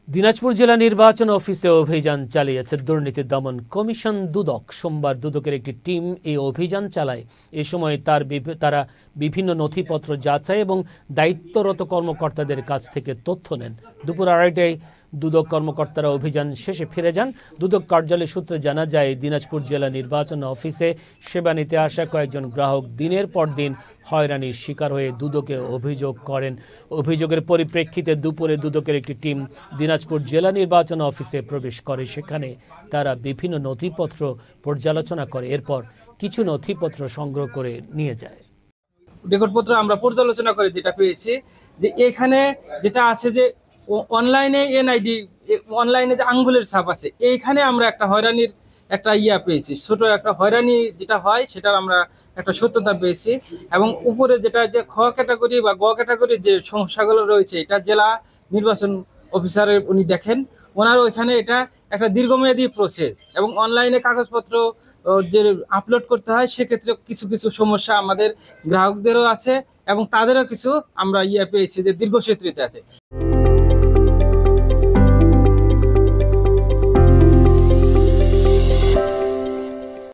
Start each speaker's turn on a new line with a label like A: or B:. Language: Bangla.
A: দিনাজপুর জেলা নির্বাচন অফিসে অভিযান চালিয়েছে দুর্নীতি দমন কমিশন দুদক। সোমবার দুদকের একটি টিম এই অভিযান চালায়। এ সময় তারা বিভিন্ন নথিপত্র যাচাই এবং দায়িত্বরত কর্মকর্তাদের কাছ থেকে তথ্য নেন। দুপুর 2:30টায় দুদক কর্মকর্তারা অভিযান শেষে ফিরে যান। দুদক কার্যালয় সূত্রে জানা যায়, দিনাজপুর জেলা নির্বাচন অফিসে সেবা নিতে আসা কয়েকজন গ্রাহক দিনের পর দিন হয়রানির শিকার হয়ে দুদকে অভিযোগ করেন। অভিযোগের পরিপ্রেক্ষিতে দুপুরে দুদকের একটি টিম দিনাজপুর জেলা নির্বাচন অফিসে প্রবেশ করে। সেখানে তারা বিভিন্ন নথিপত্র পর্যালোচনা করে, এরপর কিছু নথিপত্র সংগ্রহ করে নিয়ে যায়।
B: রেকর্ডপত্র আমরা পর্যালোচনা করে যেটা পেয়েছি যে এখানে যেটা আছে যে অনলাইনে এনআইডি, অনলাইনে যে আঙ্গুলের ছাপ আছে, এইখানে আমরা একটা হয়রানির একটা পেয়েছি, ছোট একটা হয়রানি যেটা হয় সেটার আমরা একটা সত্যতা পেয়েছি। এবং উপরে যেটা যে খ ক্যাটাগরি বা গ ক্যাটাগরির যে সমস্যাগুলো রয়েছে, এটা জেলা নির্বাচন অফিসারের উনি দেখেন, ওনার ওইখানে এটা একটা দীর্ঘমেয়াদী প্রসেস এবং অনলাইনে কাগজপত্র যে আপলোড করতে হয়, সেক্ষেত্রে কিছু কিছু সমস্যা আমাদের গ্রাহকদেরও আছে এবং তাদেরও কিছু আমরা পেয়েছি যে দীর্ঘসূত্রিত আছে।